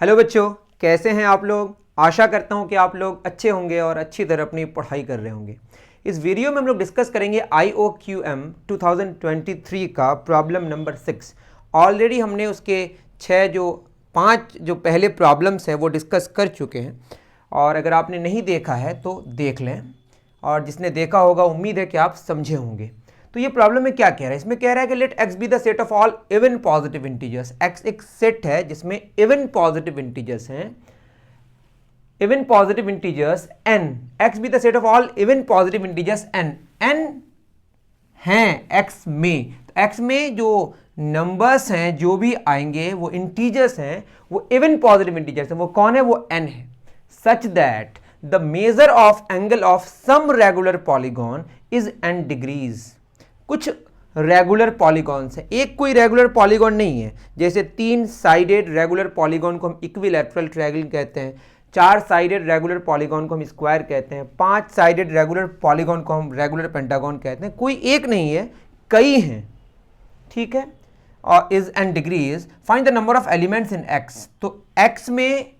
Hello बच्चों, कैसे हैं आप लोग। आशा करता हूं कि आप लोग अच्छे होंगे और अच्छी तरह अपनी पढ़ाई कर रहे होंगे। इस वीडियो में हम लोग डिस्कस करेंगे IOQM 2023 का प्रॉब्लम नंबर 6। ऑलरेडी हमने उसके 5 जो पहले प्रॉब्लम्स हैं वो डिस्कस कर चुके हैं, और अगर आपने नहीं देखा है तो देख लें, और जिसने देखा होगा उम्मीद है कि आप समझे होंगे। तो ये प्रॉब्लम में क्या कह रहा है, इसमें कह रहा है कि let x be the set of all even positive integers. x एक सेट है जिसमें इवन पॉजिटिव इंटीजर्स हैं, even positive integers n। x be the set of all even positive integers n हैं x में। तो x में जो numbers हैं जो भी आएंगे वो इंटीजर्स हैं, वो इवन पॉजिटिव इंटीजर्स हैं। वो कौन है? वो n है। Such that the measure of angle of some regular polygon is n degrees. कुछ रेगुलर पॉलीगॉन्स हैं, एक कोई रेगुलर पॉलीगॉन नहीं है। जैसे 3 साइडेड रेगुलर पॉलीगॉन को हम इक्विलैटरल ट्रायंगल कहते हैं, 4 साइडेड रेगुलर पॉलीगॉन को हम स्क्वायर कहते हैं, 5 साइडेड रेगुलर पॉलीगॉन को हम रेगुलर पेंटागन कहते हैं। कोई एक नहीं है, कई हैं, ठीक है। और is an degrees, find the number of elements in x। तो x में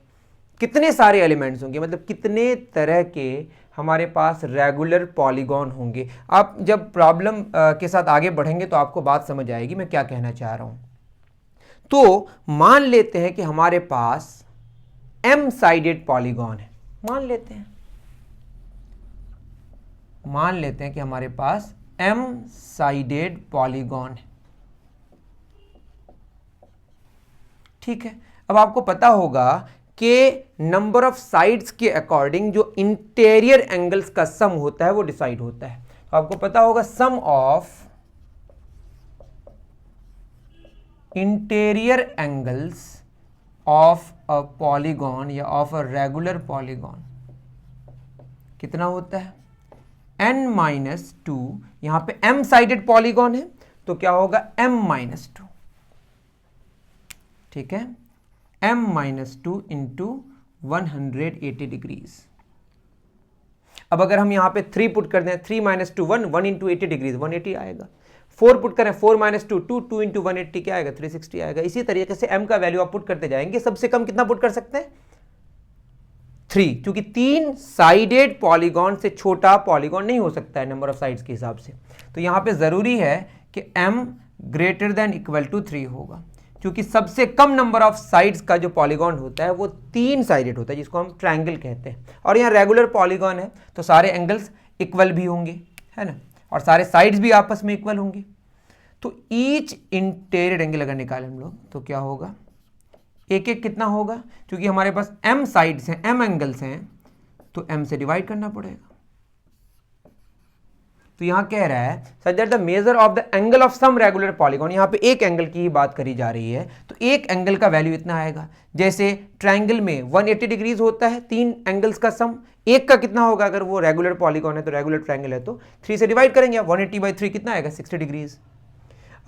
कितने सारे एलिमेंट्स होंगे, मतलब कितने तरह के हमारे पास रेगुलर पॉलीगॉन होंगे। आप जब प्रॉब्लम के साथ आगे बढ़ेंगे तो आपको बात समझ आएगी मैं क्या कहना चाह रहा हूं। तो मान लेते हैं कि हमारे पास m साइडेड पॉलीगॉन है। मान लेते हैं कि हमारे पास m साइडेड पॉलीगॉन है, ठीक है। अब आपको पता होगा कि नंबर ऑफ साइड्स के अकॉर्डिंग जो इंटीरियर एंगल्स का सम होता है वो डिसाइड होता है। तो आपको पता होगा sum of interior angles of a polygon या ऑफ अ रेगुलर पॉलीगॉन कितना होता है? n-2। यहां पे m साइडेड पॉलीगॉन है तो क्या होगा? m-2, ठीक है। m-2 into 180 degrees. अब अगर हम यहां पे 3 पुट कर दें, 3 - 2 1 इंटू 80 डिग्रीज 180 आएगा। 4 पुट करें, 4 - 2 2 इंटू 180 क्या आएगा? 360 आएगा। इसी तरीके से m का वैल्यू आप पुट करते जाएंगे। सबसे कम कितना पुट कर सकते हैं? 3, क्योंकि 3 साइडेड पॉलीगॉन से छोटा पॉलीगॉन नहीं हो सकता है नंबर ऑफ साइड्स के हिसाब से। तो यहां पे जरूरी है कि m greater than equal to 3 होगा, क्योंकि सबसे कम नंबर ऑफ साइड्स का जो पॉलीगॉन होता है वो 3 साइडेड होता है, जिसको हम ट्रायंगल कहते हैं। और यहाँ रेगुलर पॉलीगॉन है तो सारे एंगल्स इक्वल भी होंगे, है ना, और सारे साइड्स भी आपस में इक्वल होंगे। तो ईच इंटीरियर एंगल अगर निकालें हम लोग तो क्या होगा? एक एक कितना होगा? क्योंकि हमारे पास m साइड्स हैं, m एंगल्स हैं, तो m से डिवाइड करना पड़ेगा। तो यहां कह रहा है such that the measure of the angle of some regular polygon. यहां पे एक एंगल की ही बात करी जा रही है, तो एक एंगल का वैल्यू इतना आएगा। जैसे ट्रायंगल में 180 डिग्रीज होता है, 3 एंगल्स का सम, एक का कितना होगा? अगर वो रेगुलर पॉलीगॉन है तो रेगुलर ट्रायंगल है तो 3 से डिवाइड करेंगे, 180/3 कितना आएगा? 60 डिग्रीज।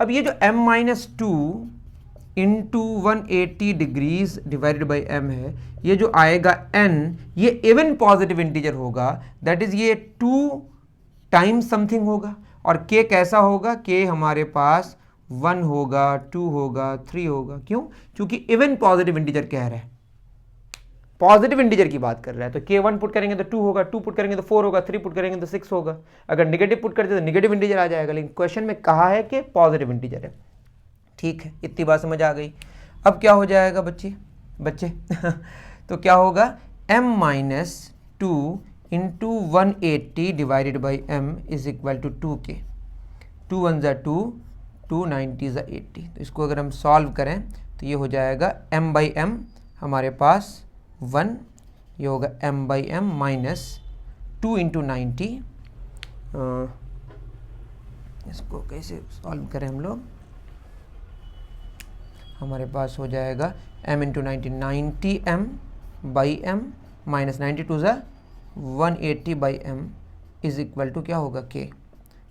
अब ये जो m-2 into 180 degrees divided by m है, ये जो आएगा n, ये इवन पॉजिटिव इंटीजर होगा, दैट इज ये 2 टाइम्स समथिंग होगा। और k कैसा होगा? k हमारे पास 1 होगा, 2 होगा, 3 होगा। क्यों? क्योंकि इवन पॉजिटिव इंटीजर कह रहा है, पॉजिटिव इंटीजर की बात कर रहा है। तो k 1 पुट करेंगे तो 2 होगा, 2 पुट करेंगे तो 4 होगा, 3 पुट करेंगे तो 6 होगा। अगर निगेटिव पुट करते तो निगेटिव इंटीजर आ जाएगा, लेकिन क्वेश्चन में कहा है कि पॉजिटिव इंटीजर है, ठीक है। इतनी बात समझ आ गई। अब क्या हो जाएगा बच्चे तो क्या होगा? m-2 into 180 divided by m is equal to 2k। 2 1 ज़ा 2, 2 90 ज़ा 80। तो इसको अगर हम सॉल्व करें तो ये हो जाएगा m/m हमारे पास 1, ये होगा m/m माइनस 2 इंटू 90। इसको कैसे सॉल्व करें हम लोग? हमारे पास हो जाएगा m इंटू 90, 90m/m माइनस 92 ज़ा 180/m इज इक्वल टू क्या होगा? k।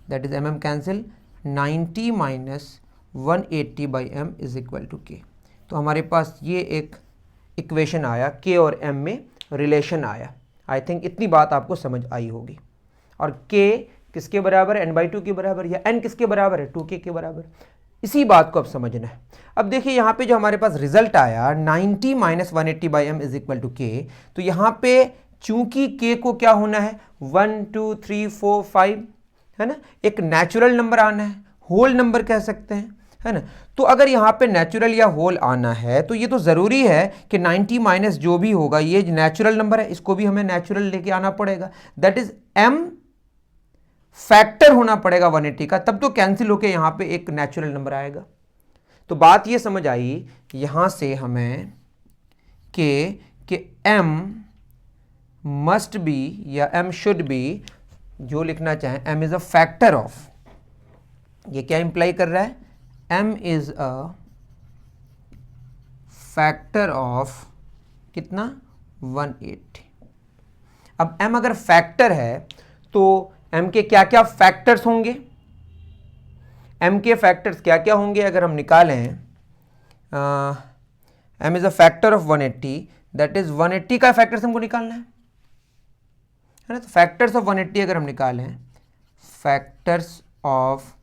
That is mm cancel, 90 minus 180/m is equal to k। तो हमारे पास ये एक इक्वेशन आया, k और m में रिलेशन आया। आई थिंक इतनी बात आपको समझ आई होगी। और k किसके बराबर है? n/2 के बराबर, या n किसके बराबर है? 2k के बराबर। इसी बात को अब समझना है। अब देखिए यहाँ पे जो हमारे पास रिजल्ट आया 90 minus 180 by M is equal to K, तो यहाँ पे चूंकि के को क्या होना है 1 2 3 4 5 है ना, एक नेचुरल नंबर आना है, होल नंबर कह सकते हैं, है ना। तो अगर यहाँ पे नेचुरल या होल आना है तो ये तो ज़रूरी है कि 90 माइनस जो भी होगा ये नेचुरल नंबर है, इसको भी हमें नेचुरल लेके आना पड़ेगा, दैट इज m फैक्टर होना पड़ेगा 180 का, तब तो कैंसिल होके यहाँ पे एक नेचुरल नंबर आएगा। तो बात ये समझ आई यहाँ से हमें कि m मस्ट बी या m शुड बी, जो लिखना चाहें m is a factor of, ये क्या इंप्लाई कर रहा है, m is a factor of कितना 180। अब m अगर फैक्टर है तो m के क्या क्या फैक्टर्स होंगे, m के फैक्टर्स क्या क्या होंगे अगर हम निकालें, m is a factor of 180, that is 180 का फैक्टर्स हमको निकालना है ना। तो फैक्टर्स ऑफ 180 अगर हम निकालें, फैक्टर्स ऑफ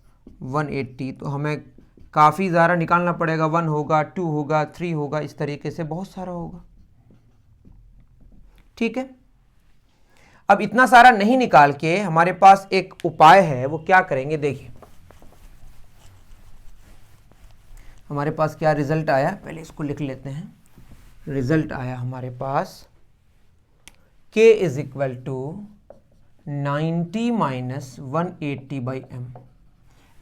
180, तो हमें काफ़ी ज़्यादा निकालना पड़ेगा, 1 होगा 2 होगा 3 होगा, इस तरीके से बहुत सारा होगा, ठीक है। अब इतना सारा नहीं निकाल के हमारे पास एक उपाय है, वो क्या करेंगे देखिए, हमारे पास क्या रिजल्ट आया, पहले इसको लिख लेते हैं। रिजल्ट आया हमारे पास k is equal to 90 minus 180 by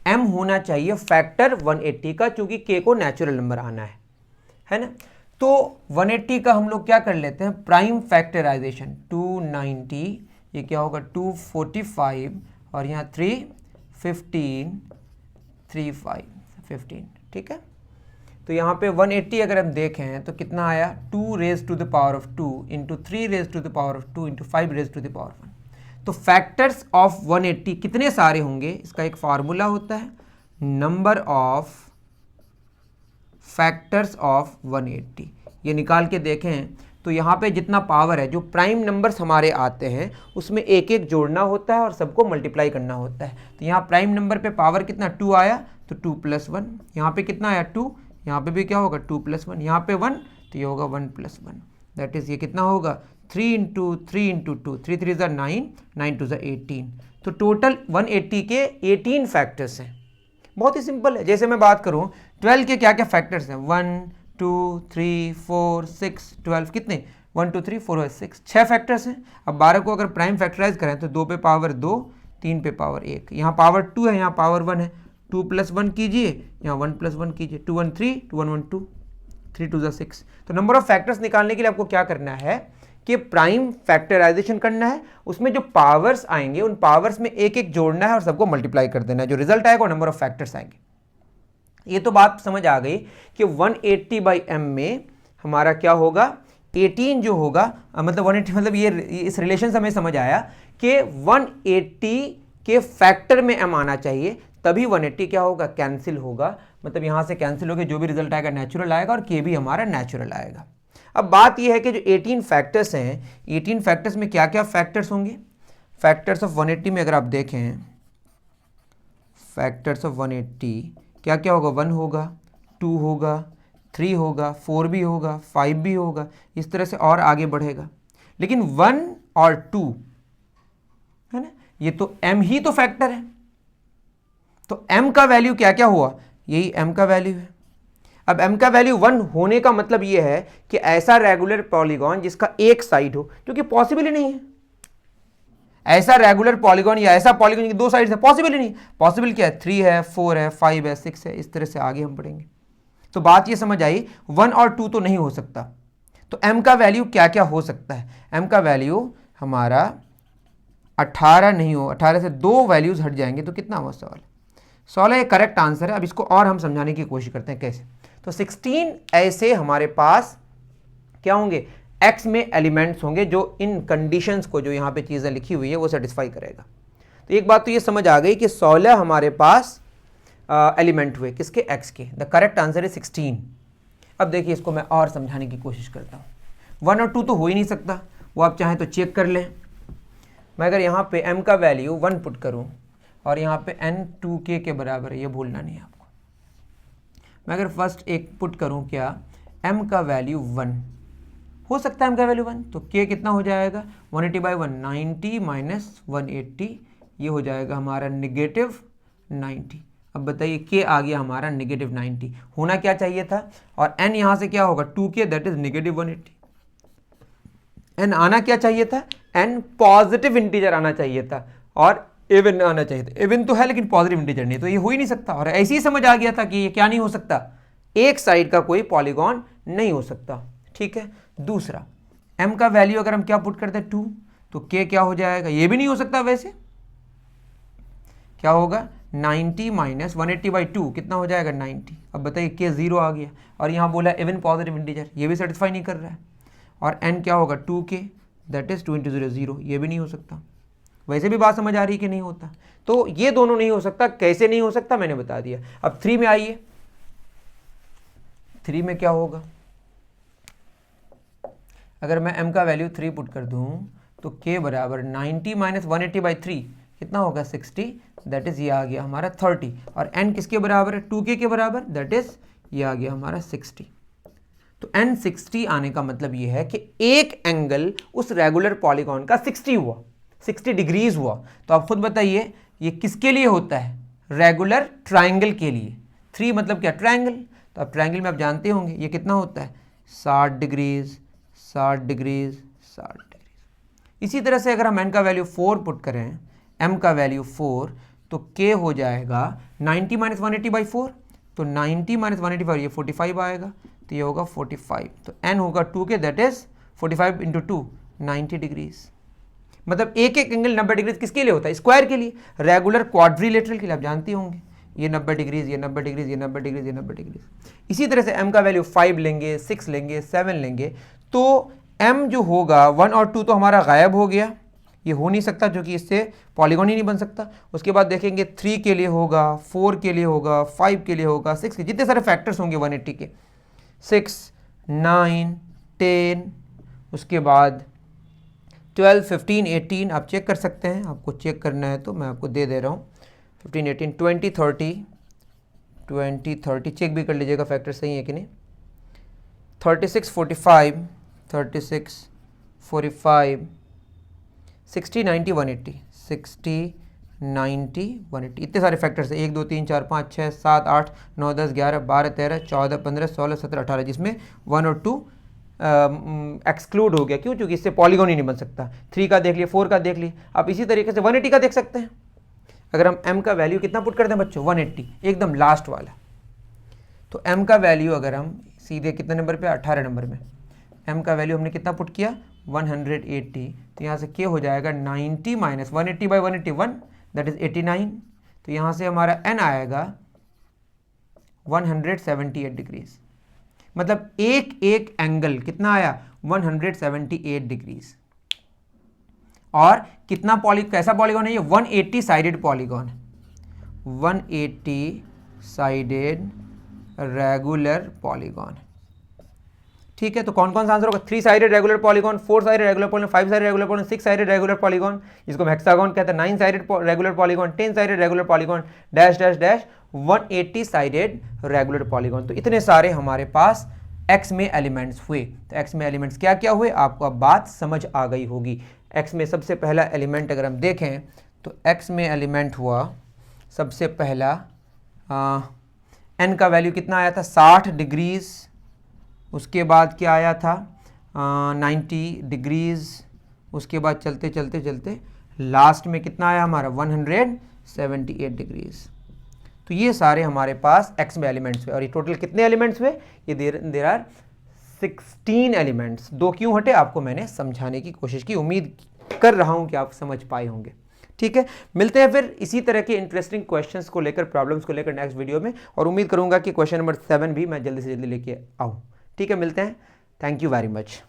m होना चाहिए फैक्टर 180 का, चूंकि k को नेचुरल नंबर आना है ना। तो 180 का हम लोग क्या कर लेते हैं, प्राइम फैक्टराइजेशन, 290, ये क्या होगा 245 और यहाँ 3 15 3 5 15, ठीक है। तो यहाँ पे 180 अगर हम देखें तो कितना आया, 2 raise to the power of 2 into 3 raise to the power of 2 into 5 raise to the power 1। तो फैक्टर्स ऑफ 180 कितने सारे होंगे, इसका एक फार्मूला होता है, नंबर ऑफ फैक्टर्स ऑफ 180। ये निकाल के देखें तो यहाँ पे जितना पावर है, जो प्राइम नंबर्स हमारे आते हैं उसमें एक एक जोड़ना होता है और सबको मल्टीप्लाई करना होता है। तो यहाँ प्राइम नंबर पे पावर कितना 2 आया, तो 2 + 1, यहाँ पे कितना आया 2, यहाँ पे भी क्या होगा 2 + 1, यहाँ पे 1, तो ये होगा 1 + 1, दैट इज ये कितना होगा 3 इंटू 3 इंटू 2, 3 3 ज़ा 9, 9 2 ज़ा 18। तो टोटल 180 के 18 फैक्टर्स हैं। बहुत ही सिंपल है। जैसे मैं बात करूँ 12 के क्या क्या फैक्टर्स हैं, 1 2 3 4 6 12, कितने 1 2 3 4 6, 6 फैक्टर्स हैं। अब 12 को अगर प्राइम फैक्टराइज करें तो 2 पे पावर 2, 3 पे पावर 1, यहाँ पावर 2 है, यहाँ पावर 1 है, 2 + 1 कीजिए, यहाँ 1 + 1 कीजिए, 2 1 3 2 1 1 2, 3 2 ज़ा 6। तो नंबर ऑफ फैक्टर्स निकालने के लिए आपको क्या करना है कि प्राइम फैक्टराइजेशन करना है, उसमें जो पावर्स आएंगे उन पावर्स में एक एक जोड़ना है और सबको मल्टीप्लाई कर देना है, जो रिजल्ट आएगा वो नंबर ऑफ फैक्टर्स आएंगे। ये तो बात समझ आ गई कि 180 बाई m में हमारा क्या होगा, 18 जो होगा, मतलब 180 मतलब ये इस रिलेशन से हमें समझ आया कि 180 के फैक्टर में m आना चाहिए, तभी 180 क्या होगा, कैंसिल होगा, मतलब यहाँ से कैंसिल होकर जो भी रिजल्ट आएगा नेचुरल आएगा और k भी हमारा नेचुरल आएगा। अब बात यह है कि जो 18 फैक्टर्स हैं, 18 फैक्टर्स में क्या क्या फैक्टर्स होंगे, फैक्टर्स ऑफ 180 में अगर आप देखें, फैक्टर्स ऑफ 180 क्या क्या होगा, 1 होगा 2 होगा 3 होगा 4 भी होगा 5 भी होगा, इस तरह से और आगे बढ़ेगा। लेकिन 1 और 2 है ना, ये तो m ही तो फैक्टर है, तो m का वैल्यू क्या क्या हुआ, यही m का वैल्यू है। अब m का वैल्यू 1 होने का मतलब ये है कि ऐसा रेगुलर पॉलीगॉन जिसका एक साइड हो, जो कि पॉसिबल ही नहीं है, ऐसा रेगुलर पॉलीगॉन या ऐसा पॉलीगॉन की दो साइड्स है, पॉसिबल ही नहीं। पॉसिबल क्या है, 3 है 4 है 5 है 6 है, इस तरह से आगे हम बढ़ेंगे। तो बात ये समझ आई, 1 और 2 तो नहीं हो सकता, तो m का वैल्यू क्या क्या हो सकता है, m का वैल्यू हमारा 18 नहीं हो, 18 से 2 वैल्यूज हट जाएंगे तो कितना हुआ 16, 16 ये करेक्ट आंसर है। अब इसको और हम समझाने की कोशिश करते हैं कैसे। तो 16 ऐसे हमारे पास क्या होंगे, x में एलिमेंट्स होंगे जो इन कंडीशंस को, जो यहाँ पे चीज़ें लिखी हुई है वो सेटिस्फाई करेगा। तो एक बात तो ये समझ आ गई कि 16 हमारे पास एलिमेंट हुए, किसके, x के। The correct answer is 16। अब देखिए इसको मैं और समझाने की कोशिश करता हूँ। 1 और 2 तो हो ही नहीं सकता, वो आप चाहें तो चेक कर लें। मैं अगर यहाँ पे m का वैल्यू 1 पुट करूँ और यहाँ पे n 2k के बराबर है, ये भूलना नहीं है आपको, मैं अगर फर्स्ट एक पुट करूं क्या, m का वैल्यू 1 हो सकता है, m का वैल्यू 1, तो k कितना हो जाएगा 180/1 90 माइनस 180, ये हो जाएगा हमारा -90। अब बताइए k आ गया हमारा -90, होना क्या चाहिए था, और n यहाँ से क्या होगा 2k दैट इज -180। n आना क्या चाहिए था, n पॉजिटिव इंटीजर आना चाहिए था और इवन आना चाहिए था। इवन तो है लेकिन पॉजिटिव इंटीजर नहीं, तो ये हो ही नहीं सकता। और ऐसे ही समझ आ गया था कि ये क्या नहीं हो सकता, एक साइड का कोई पॉलीगॉन नहीं हो सकता। ठीक है, दूसरा m का वैल्यू अगर हम क्या पुट करते हैं 2, तो k क्या हो जाएगा, ये भी नहीं हो सकता। वैसे क्या होगा 90 माइनस 180/2 कितना हो जाएगा 90। अब बताइए k 0 आ गया, और यहाँ बोला इवन पॉजिटिव इंटीजर, ये भी सेटिस्फाई नहीं कर रहा है। और n क्या होगा 2k दैट इज 2 × 0 0, ये भी नहीं हो सकता। वैसे भी बात समझ आ रही है कि नहीं होता, तो ये दोनों नहीं हो सकता। कैसे नहीं हो सकता मैंने बता दिया। अब 3 में आइए, 3 में क्या होगा, अगर मैं m का वैल्यू 3 पुट कर दूं तो k बराबर 90 माइनस 180/3 कितना होगा 60, दैट इज ये आ गया हमारा 30। और n किसके बराबर है 2k के बराबर, दैट इज ये आ गया हमारा 60। तो n 60 आने का मतलब ये है कि एक एंगल उस रेगुलर पॉलीगॉन का 60 हुआ, 60 डिग्रीज हुआ। तो आप खुद बताइए ये किसके लिए होता है, रेगुलर ट्राइंगल के लिए। 3 मतलब क्या, ट्राइंगल। तो अब ट्राइंगल में आप जानते होंगे ये कितना होता है 60 डिग्रीज 60 डिग्रीज 60 डिग्रीज। इसी तरह से अगर हम n का वैल्यू 4 पुट करें, m का वैल्यू 4, तो k हो जाएगा 90 माइनस 180/4, तो 90 माइनस 180 ये 45 आएगा, तो ये होगा 45। तो n होगा 2k दैट इज 45 × 2 90 डिग्रीज। मतलब एक एक एंगल 90 डिग्रीज किसके लिए होता है, स्क्वायर के लिए, रेगुलर क्वाड्रिलेटरल के लिए। आप जानते होंगे ये 90 डिग्रीज, ये 90 डिग्रीज, ये 90 डिग्रीज, ये 90 डिग्रीज। इसी तरह से m का वैल्यू 5 लेंगे, 6 लेंगे, 7 लेंगे, तो m जो होगा 1 और 2 तो हमारा गायब हो गया, ये हो नहीं सकता क्योंकि इससे पॉलीगॉन ही नहीं बन सकता। उसके बाद देखेंगे 3 के लिए होगा, 4 के लिए होगा, 5 के लिए होगा, 6 के, जितने सारे फैक्टर्स होंगे 180 के, 6, 9, 10, उसके बाद 12, 15, 18 आप चेक कर सकते हैं। आपको चेक करना है तो मैं आपको दे दे रहा हूँ 15, 18, 20, 30 चेक भी कर लीजिएगा फैक्टर सही है कि नहीं। 36, 45, 36, 45, 60, 90, 180, 60, 90, 180, इतने सारे फैक्टर्स हैं। 1, 2, 3, 4, 5, 6, 7, 8, 9, 10, 11, 12, 13, 14, 15, 16, 17, 18, जिसमें 1 और 2 एक्सक्लूड हो गया। क्यों, क्योंकि इससे पॉलीगॉन ही नहीं बन सकता। 3 का देख लिए, 4 का देख लिए, आप इसी तरीके से 180 का देख सकते हैं। अगर हम m का वैल्यू कितना पुट करते हैं बच्चों 180, एकदम लास्ट वाला, तो m का वैल्यू अगर हम सीधे कितने नंबर पे 18 नंबर में m का वैल्यू हमने कितना पुट किया 180, तो यहाँ से k हो जाएगा 90 माइनस 180/181 दैट इज 89। तो यहाँ से हमारा n आएगा 178 डिग्रीज। मतलब एक एक एंगल कितना आया 178 डिग्रीज। और कितना कैसा पॉलीगॉन है ये 180 sided polygon, 180 sided regular polygon. ठीक है, तो कौन कौन सा आंसर होगा 3 sided regular polygon, 4 sided regular polygon, 5 sided regular polygon, 6 sided regular polygon, जिसको हम हेक्सागोन कहते हैं, 9 sided regular polygon, 10 sided regular polygon, dash dash dash 180 sided regular polygon. तो इतने सारे हमारे पास x में एलिमेंट्स हुए। तो x में एलिमेंट्स क्या क्या हुए आपको अब बात समझ आ गई होगी। x में सबसे पहला एलिमेंट अगर हम देखें तो x में एलिमेंट हुआ सबसे पहला n का वैल्यू कितना आया था 60 डिग्रीज। उसके बाद क्या आया था 90 डिग्रीज। उसके बाद चलते चलते चलते लास्ट में कितना आया हमारा 178 डिग्रीज। तो ये सारे हमारे पास x में एलिमेंट्स हुए। और ये टोटल कितने एलिमेंट्स हुए, ये देर आर 16 एलिमेंट्स। 2 क्यों हटे आपको मैंने समझाने की कोशिश की, उम्मीद कर रहा हूं कि आप समझ पाए होंगे। ठीक है, मिलते हैं फिर इसी तरह के इंटरेस्टिंग क्वेश्चंस को लेकर, प्रॉब्लम्स को लेकर नेक्स्ट वीडियो में, और उम्मीद करूंगा कि क्वेश्चन नंबर 7 भी मैं जल्दी से जल्दी लेके आऊँ। ठीक है, मिलते हैं, थैंक यू वेरी मच।